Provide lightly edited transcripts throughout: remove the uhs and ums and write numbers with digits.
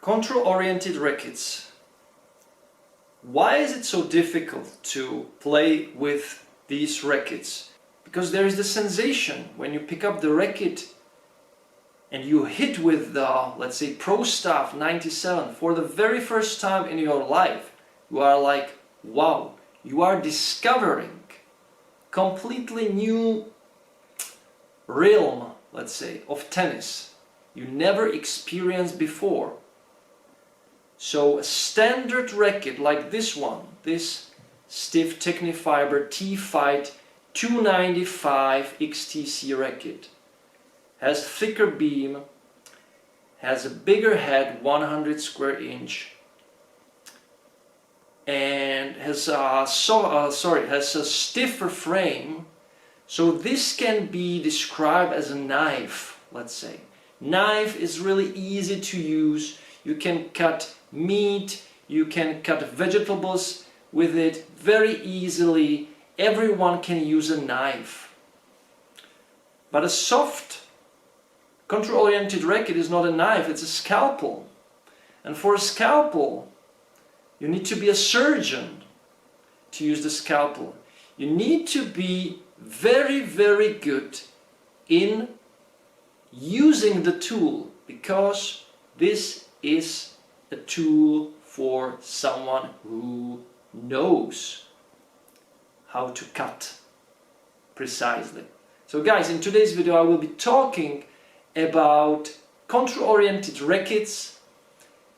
Control-oriented rackets. Why is it so difficult to play with these rackets? Because there is the sensation when you pick up the racket and you hit with the, let's say, Pro Staff 97 for the very first time in your life. You are like, wow, you are discovering completely new realm, let's say, of tennis you never experienced before. So a standard racket like this one, this stiff tecnifibre T-Fight 295 XTC racket, has thicker beam, has a bigger head, 100 square inch, and has a stiffer frame. So this can be described as a knife, let's say. Knife is really easy to use. You can cut meat, you can cut vegetables with it very easily. Everyone can use a knife. But a soft control-oriented racket is not a knife, it's a scalpel. And for a scalpel, you need to be a surgeon to use the scalpel. You need to be very, very good in using the tool, because this is a tool for someone who knows how to cut precisely. So guys, in today's video I will be talking about control-oriented rackets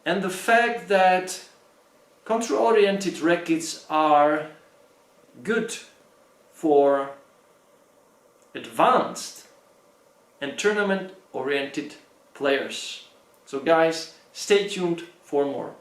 and the fact that control-oriented rackets are good for advanced and tournament-oriented players. So guys, stay tuned for more.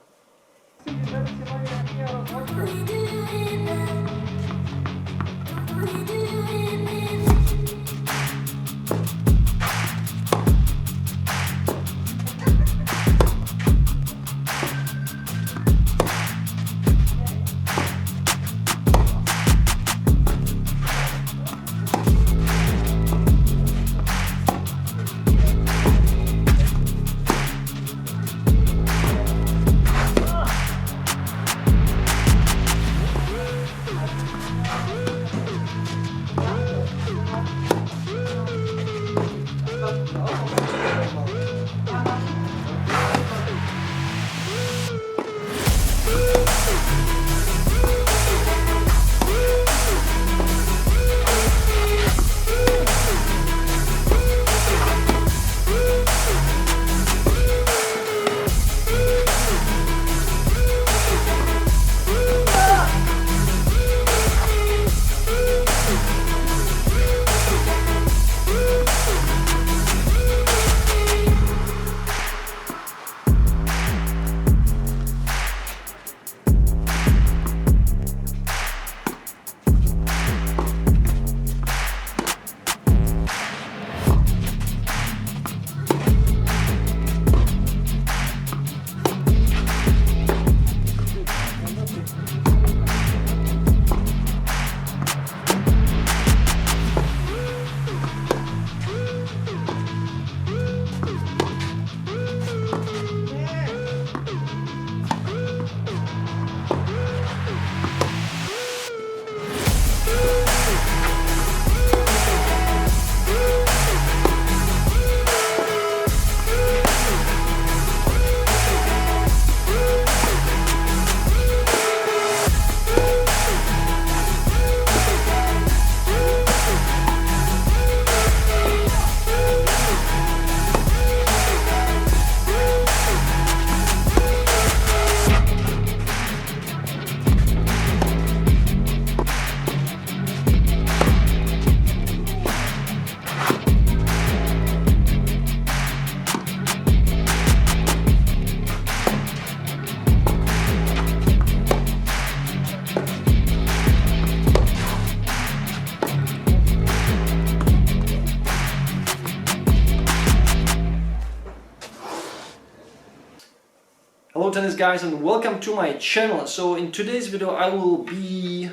Hello tennis guys and welcome to my channel. So in today's video I will be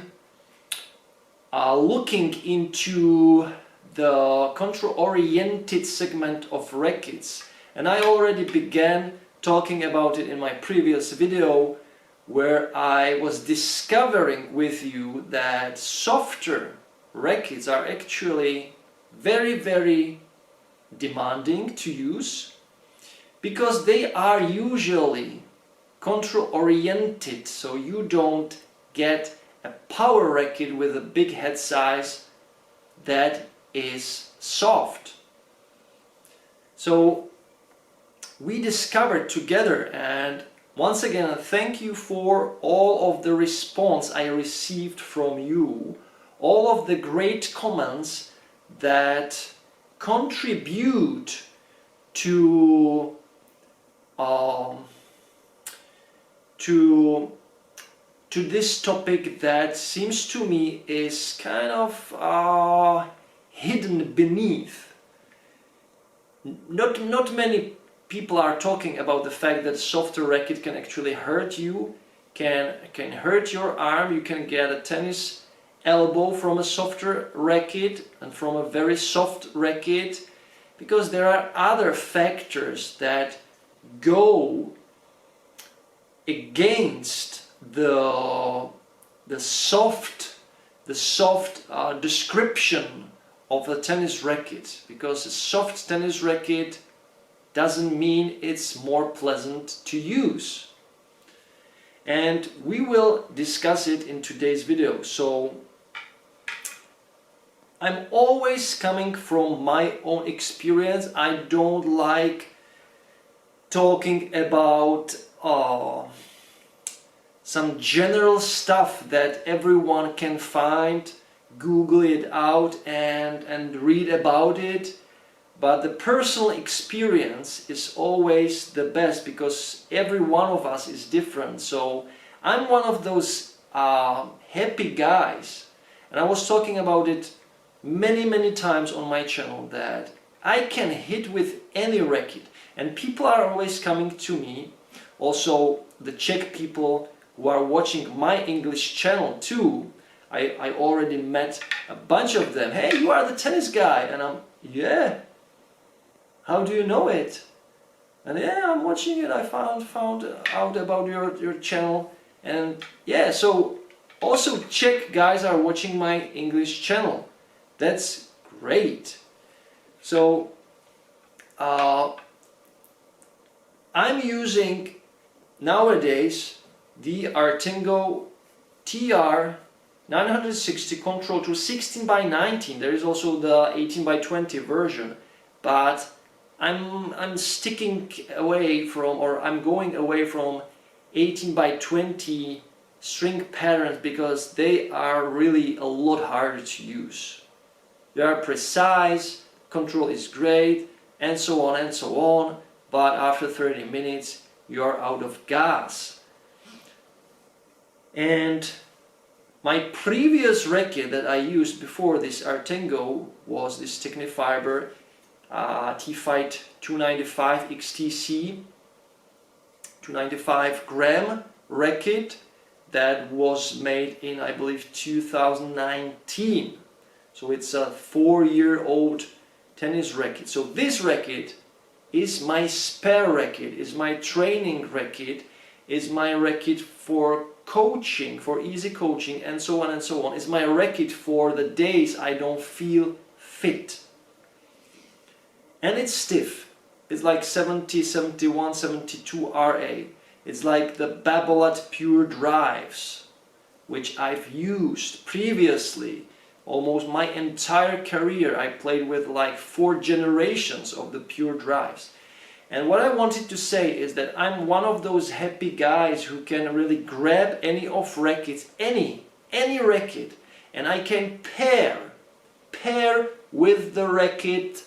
looking into the control oriented segment of rackets, and I already began talking about it in my previous video, where I was discovering with you that softer rackets are actually very, very demanding to use, because they are usually control oriented, so you don't get a power racket with a big head size that is soft. So we discovered together, and once again thank you for all of the response I received from you, all of the great comments that contribute to this topic that seems to me is kind of hidden beneath. Not many people are talking about the fact that a softer racket can actually hurt you, can hurt your arm. You can get a tennis elbow from a softer racket and from a very soft racket, because there are other factors that go against the soft description of a tennis racket, because a soft tennis racket doesn't mean it's more pleasant to use. And we will discuss it in today's video. So I'm always coming from my own experience. I don't like talking about some general stuff that everyone can find, Google it out and read about it. But the personal experience is always the best, because every one of us is different. So I'm one of those happy guys, and I was talking about it many times on my channel, that I can hit with any racket, and people are always coming to me, also the Czech people who are watching my English channel too. I already met a bunch of them. Hey, you are the tennis guy, and I'm, yeah. How do you know it? And yeah, I'm watching it. I found out about your channel, and yeah. So also Czech guys are watching my English channel. That's great. So I'm using nowadays the Artengo TR 960 control to 16x19. There is also the 18x20 version, but I'm sticking away from, or I'm going away from 18x20 string patterns, because they are really a lot harder to use. They are precise, control is great, and so on and so on, but after 30 minutes you are out of gas. And my previous racket that I used before this Artengo was this Tecnifibre T-Fight 295 XTC 295 gram racket that was made in, I believe, 2019. So it's a 4-year-old tennis racket. So this racket is my spare racket, is my training racket, is my racket for coaching, for easy coaching, and so on and so on. It's my racket for the days I don't feel fit. And it's stiff. It's like 70, 71, 72 RA. It's like the Babolat Pure Drives, which I've used previously. Almost my entire career I played with like 4 generations of the Pure Drives. And what I wanted to say is that I'm one of those happy guys who can really grab any of rackets, any racket, and I can pair with the racket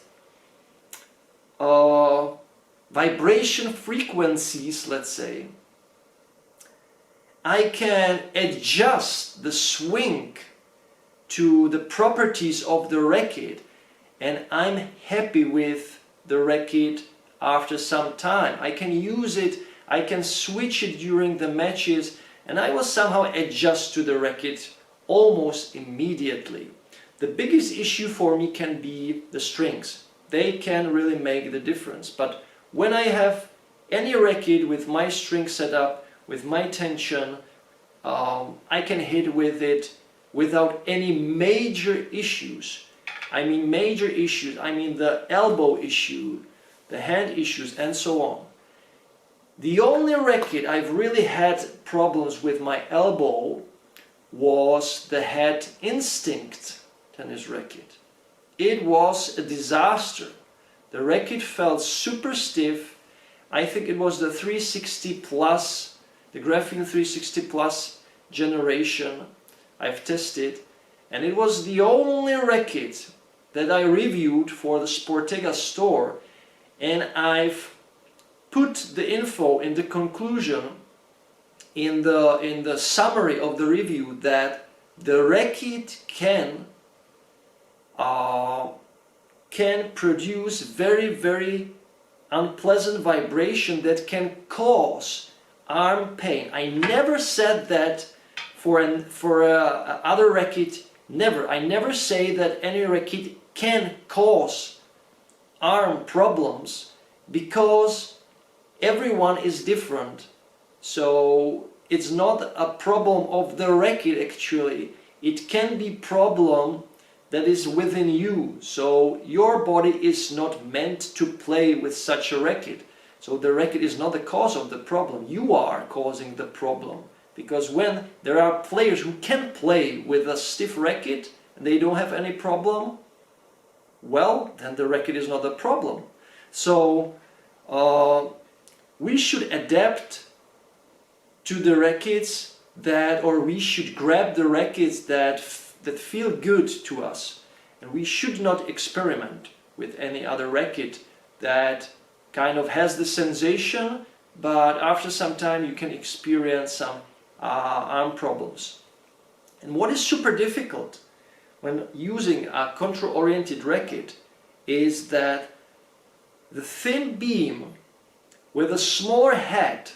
vibration frequencies, let's say. I can adjust the swing to the properties of the racket, and I'm happy with the racket after some time. I can use it, I can switch it during the matches, and I will somehow adjust to the racket almost immediately. The biggest issue for me can be the strings. They can really make the difference, but when I have any racket with my string setup, with my tension, I can hit with it without any major issues. I mean major issues, I mean the elbow issue, the hand issues, and so on. The only racket I've really had problems with my elbow was the Head Instinct tennis racket. It was a disaster. The racket felt super stiff. I think it was the 360 plus, the Graphene 360 plus generation I've tested, and it was the only racket that I reviewed for the Sportega store, and I've put the info in the conclusion, in the summary of the review, that the racket can produce very unpleasant vibration that can cause arm pain. I never said that for other racket. Never. I never say that any racket can cause arm problems, because everyone is different. So it's not a problem of the racket actually. It can be problem that is within you. So your body is not meant to play with such a racket. So the racket is not the cause of the problem. You are causing the problem. Because when there are players who can play with a stiff racket and they don't have any problem, well, then the racket is not a problem. So we should adapt to the rackets that, or we should grab the rackets that feel good to us, and we should not experiment with any other racket that kind of has the sensation, but after some time you can experience some arm problems. And what is super difficult when using a control-oriented racket is that the thin beam with a smaller head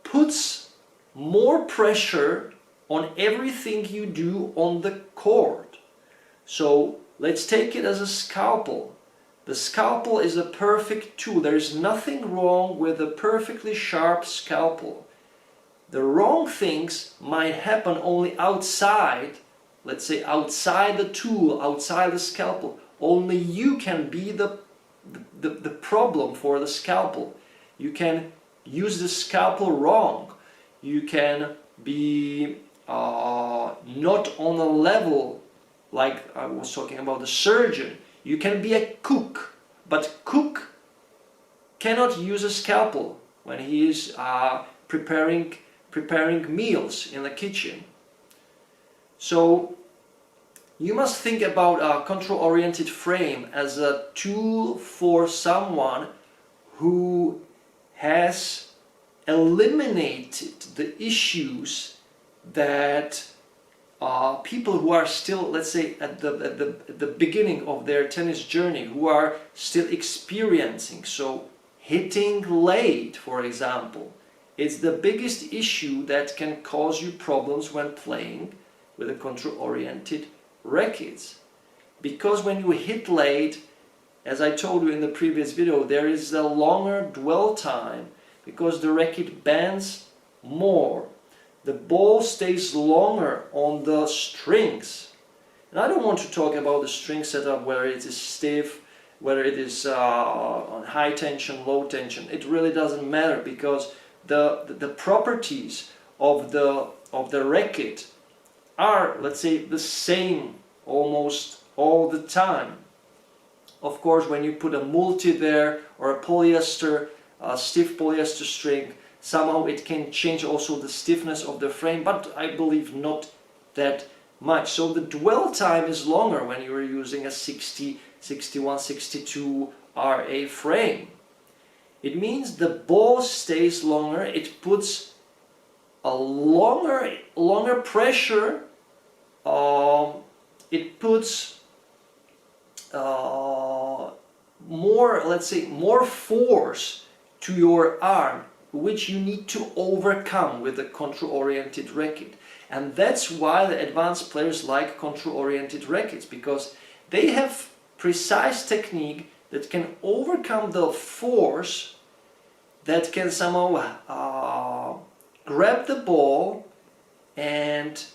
puts more pressure on everything you do on the court. So let's take it as a scalpel. The scalpel is a perfect tool. There is nothing wrong with a perfectly sharp scalpel. The wrong things might happen only outside, let's say outside the tool, outside the scalpel. Only you can be the problem for the scalpel. You can use the scalpel wrong. You can be not on a level, like I was talking about the surgeon. You can be a cook, but cook cannot use a scalpel when he is preparing meals in the kitchen. So you must think about a control-oriented frame as a tool for someone who has eliminated the issues that people who are still, let's say, at the beginning of their tennis journey, who are still experiencing. So hitting late, for example, is the biggest issue that can cause you problems when playing with a control-oriented rackets. Because when you hit late, as I told you in the previous video, there is a longer dwell time because the racket bends more. The ball stays longer on the strings. And I don't want to talk about the string setup, whether it is stiff, whether it is on high tension, low tension. It really doesn't matter, because the properties of the racket are, let's say, the same almost all the time. Of course, when you put a multi there or a polyester, a stiff polyester string, somehow it can change also the stiffness of the frame, but I believe not that much. So the dwell time is longer when you're using a 60, 61, 62 RA frame. It means the ball stays longer, it puts a longer pressure, it puts more, let's say, more force to your arm, which you need to overcome with a control-oriented racket. And that's why the advanced players like control-oriented rackets, because they have precise technique that can overcome the force, that can somehow grab the ball and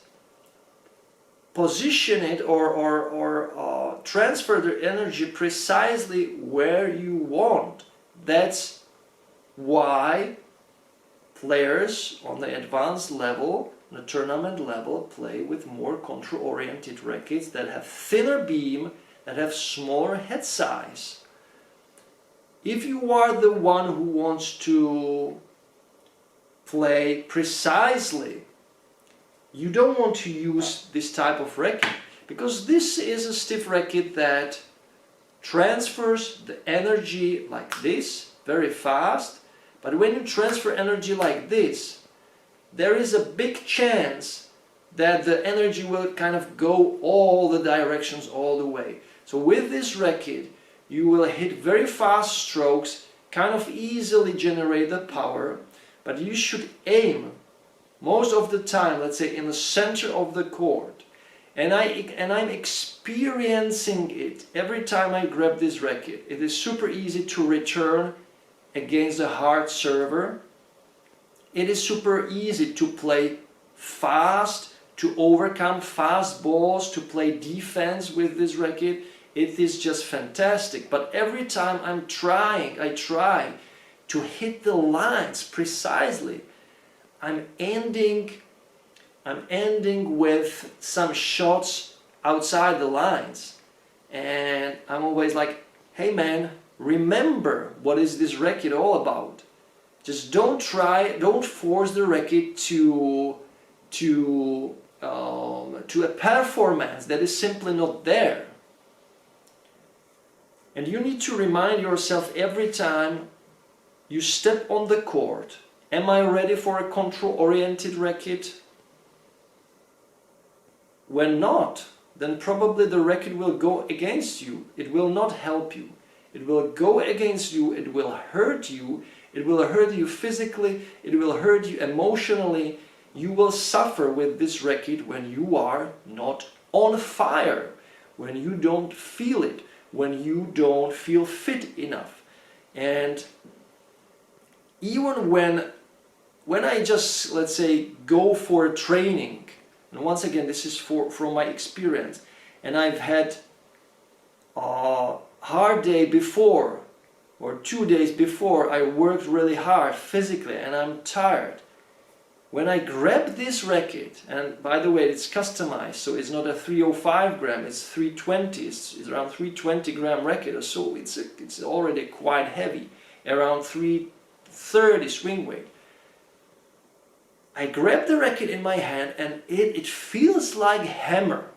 position it or transfer the energy precisely where you want. That's why players on the advanced level, the tournament level, play with more control-oriented rackets that have thinner beam, that have smaller head size. If you are the one who wants to play precisely, you don't want to use this type of racket, because this is a stiff racket that transfers the energy like this very fast. But when you transfer energy like this, there is a big chance that the energy will kind of go all the directions all the way. So with this racket, you will hit very fast strokes, kind of easily generate the power, but you should aim most of the time, let's say, in the center of the court. And I'm experiencing it every time I grab this racket. It is super easy to return against a hard server. It is super easy to play fast, to overcome fast balls, to play defense with this racket. It is just fantastic. But every time I try to hit the lines precisely, I'm ending with some shots outside the lines. And I'm always like, hey man, remember what is this racket all about. Just don't force the racket to a performance that is simply not there. And you need to remind yourself every time you step on the court, am I ready for a control-oriented racket? When not, then probably the racket will go against you. It will not help you. It will go against you, it will hurt you. It will hurt you physically, it will hurt you emotionally. You will suffer with this racket when you are not on fire, when you don't feel it, when you don't feel fit enough. And even when I just, let's say, go for a training, and once again this is from my experience, and I've had a hard day before, or 2 days before, I worked really hard physically and I'm tired. When I grab this racket, and by the way it's customized, so it's not a 305 gram, it's 320, it's around 320 gram racket or so, it's already quite heavy, around 330 swing weight. I grab the racket in my hand and it feels like hammer.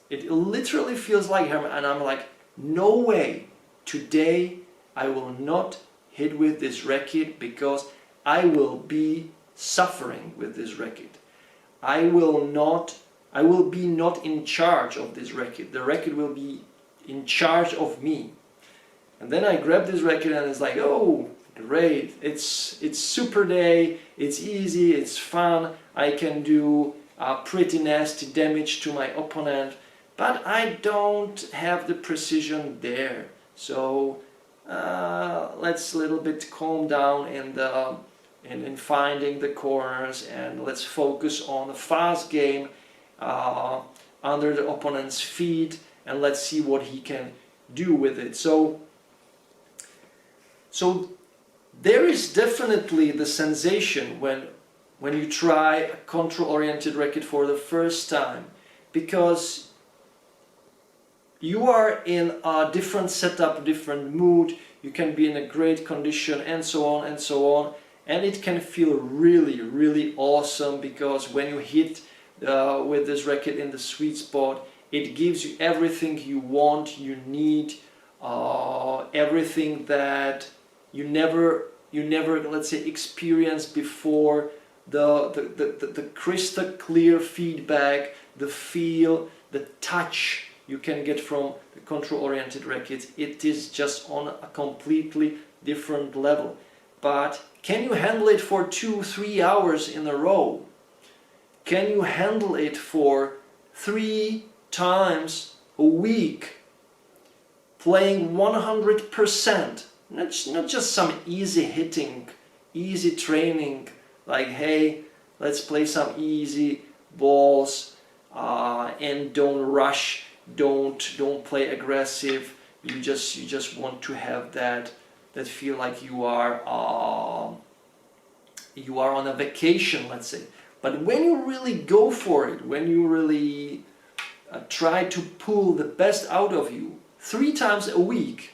It literally feels like hammer, and I'm like, no way, today I will not hit with this racket, because I will be suffering with this racket. I will be not in charge of this racket. The racket will be in charge of me. And then I grab this racket and it's like, oh, great, it's super day, it's easy, it's fun, I can do pretty nasty damage to my opponent, but I don't have the precision there. So let's a little bit calm down in finding the corners, and let's focus on the fast game under the opponent's feet, and let's see what he can do with it. So there is definitely the sensation when you try a control-oriented racket for the first time, because you are in a different setup, different mood, you can be in a great condition, and so on and so on, and it can feel really, really awesome, because when you hit with this racket in the sweet spot, it gives you everything you want, you need, everything that you never, let's say, experienced before. The crystal clear feedback, the feel, the touch you can get from the control-oriented rackets, it is just on a completely different level. But can you handle it for 2-3 hours in a row? Can you handle it for 3 times a week? playing 100%, not just some easy hitting, easy training, like hey, let's play some easy balls and don't rush, don't play aggressive. You just want to have that feel like you are on a vacation, let's say. But when you really go for it, when you really try to pull the best out of you 3 times a week,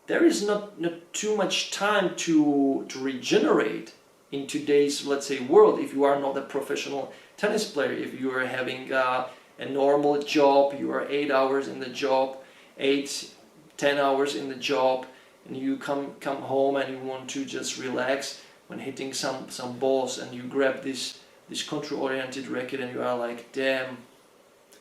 there is not too much time to regenerate in today's, let's say, world. If you are not a professional tennis player, if you are having a normal job, you are 8 hours in the job, 8-10 hours in the job, and you come home and you want to just relax when hitting some balls, and you grab this control-oriented racket and you are like, damn,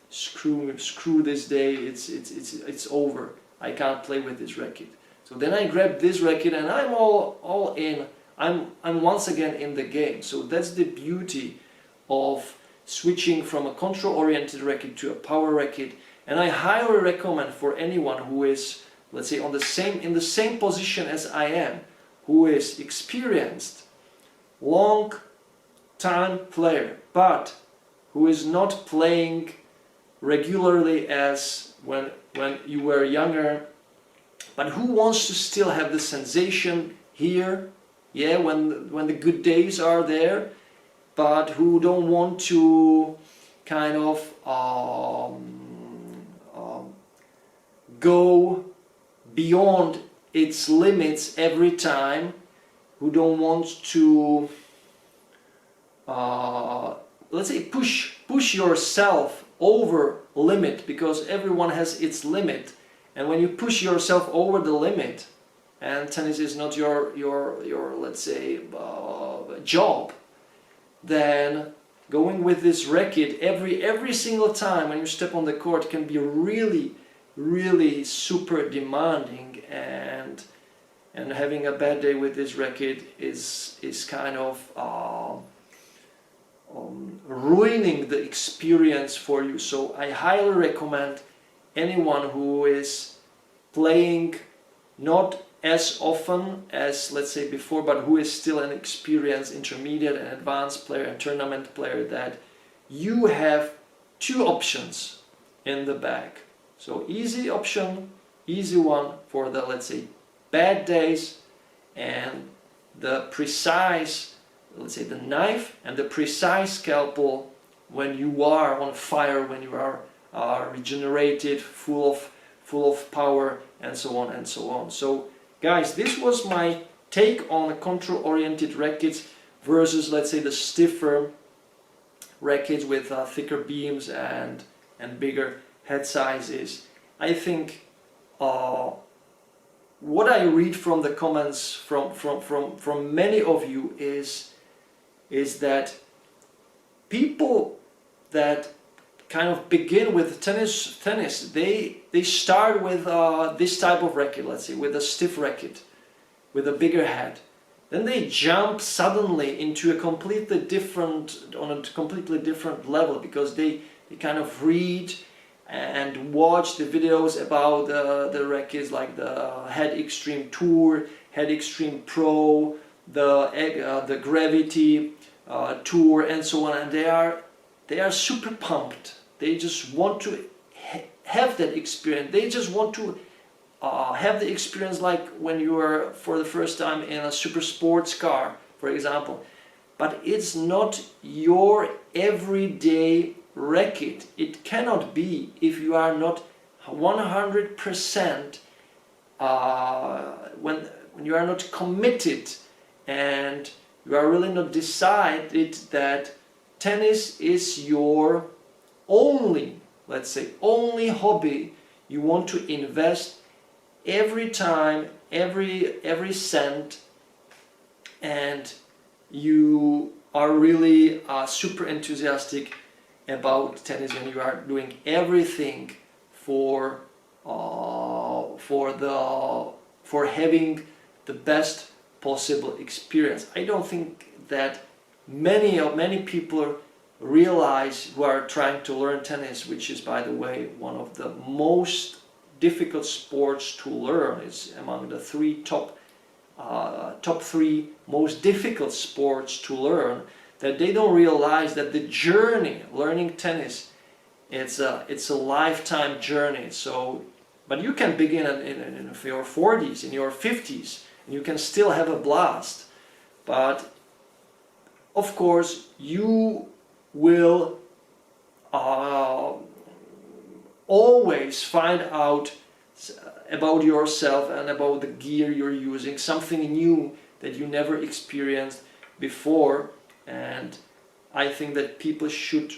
screw this day, it's over, I can't play with this racket. So then I grab this racket and I'm all in. I'm once again in the game. So that's the beauty of switching from a control-oriented racket to a power racket. And I highly recommend for anyone who is, let's say, in the same position as I am, who is experienced, long-time player, but who is not playing regularly as when you were younger, but who wants to still have the sensation here, yeah, when the good days are there, but who don't want to kind of go beyond its limits every time, who don't want to let's say push yourself over limit, because everyone has its limit. And when you push yourself over the limit, and tennis is not your let's say job, then going with this racket every single time when you step on the court can be really super demanding, and having a bad day with this racket is kind of ruining the experience for you. So I highly recommend anyone who is playing not as often as, let's say, before, but who is still an experienced intermediate and advanced player and tournament player, that you have 2 options in the bag. So easy option, easy one for the, let's say, bad days, and the precise, let's say, the knife and the precise scalpel when you are on fire, when you are regenerated, full of power, and so on and so on. So guys, this was my take on the control-oriented rackets versus, let's say, the stiffer rackets with thicker beams and bigger head sizes. I think what I read from the comments from many of you is that people that kind of begin with tennis, they start with this type of racket, let's say, with a stiff racket, with a bigger head. Then they jump suddenly into on a completely different level, because they kind of read and watch the videos about the rackets like the Head Extreme Tour, Head Extreme Pro, the Gravity Tour, and so on, and they are super pumped. They just want to have that experience. They just want to have the experience like when you are for the first time in a super sports car, for example. But it's not your everyday racket. It cannot be if you are not 100% when you are not committed and you are really not decided that tennis is your only, let's say, only hobby. You want to invest every time, every cent, and you are really super enthusiastic about tennis, and you are doing everything for having the best possible experience. I don't think that many people realize, who are trying to learn tennis, which is, by the way, one of the most difficult sports to learn. It's among the top three most difficult sports to learn, that they don't realize that the journey learning tennis, it's a lifetime journey. So, but you can begin in your 40s, in your 50s, and you can still have a blast. But of course, you will always find out about yourself and about the gear you're using, something new that you never experienced before. And I think that people should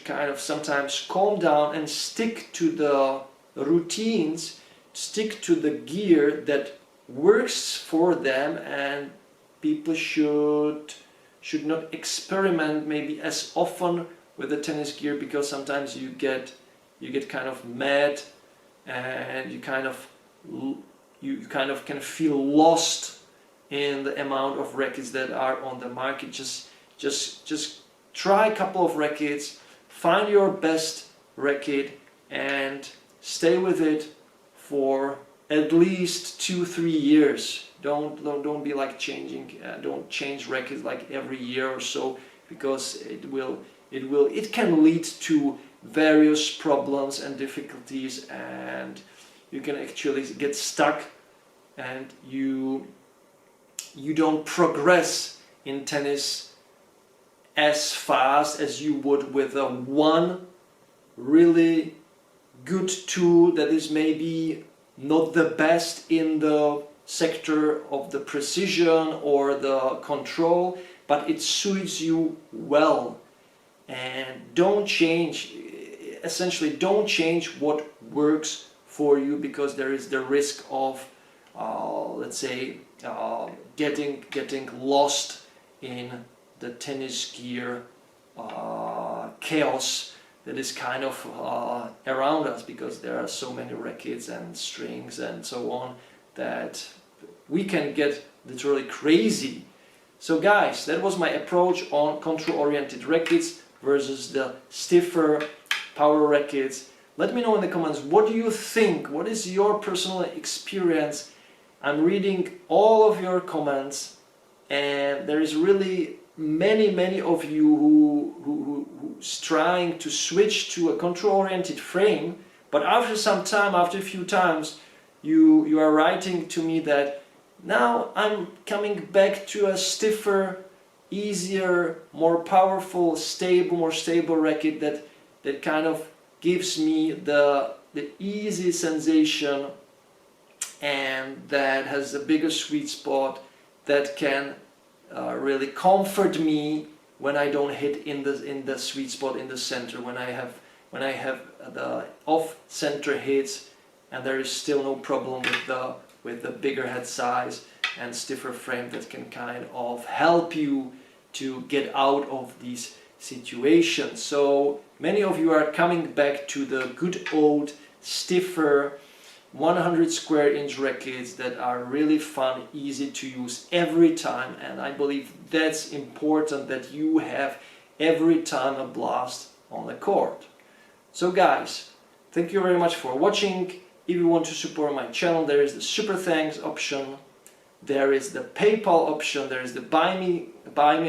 kind of sometimes calm down and stick to the routines, stick to the gear that works for them, and people should not experiment maybe as often with the tennis gear, because sometimes you get kind of mad and you kind of can feel lost in the amount of rackets that are on the market. Just try a couple of rackets, find your best racket and stay with it for at least 2-3 years. Don't be like changing, don't change rackets like every year or so, because it can lead to various problems and difficulties, and you can actually get stuck, and you don't progress in tennis as fast as you would with a one really good tool that is maybe not the best in the sector of the precision or the control, but it suits you well. And don't change, essentially don't change what works for you, because there is the risk of let's say getting lost in the tennis gear chaos that is kind of around us, because there are so many rackets and strings and so on that we can get literally crazy. So guys, that was my approach on control-oriented rackets versus the stiffer power rackets. Let me know in the comments, what do you think? What is your personal experience? I'm reading all of your comments, and there is really many of you who's trying to switch to a control-oriented frame, but after some time, after a few times, you are writing to me that now I'm coming back to a stiffer, easier, more powerful, more stable racket that kind of gives me the easy sensation, and that has a bigger sweet spot that can really comfort me when I don't hit in the sweet spot in the center, when I have the off-center hits, and there is still no problem with the bigger head size and stiffer frame that can kind of help you to get out of these situations. So many of you are coming back to the good old stiffer 100 square inch rackets that are really fun, easy to use every time, and I believe that's important, that you have every time a blast on the court. So guys, thank you very much for watching. If you want to support my channel, there is the super thanks option, there is the PayPal option, there is the buy me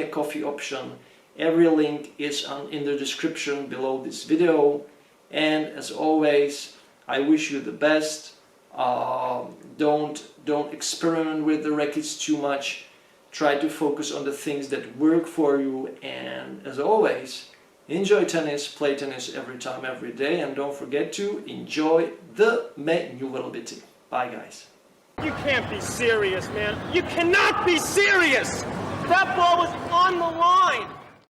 a coffee option. Every link is in the description below this video. And as always, I wish you the best. Don't experiment with the rackets too much. Try to focus on the things that work for you, and as always, enjoy tennis, play tennis every time, every day, and don't forget to enjoy the manooovrlbity. Bye guys. You can't be serious, man. You cannot be serious! That ball was on the line!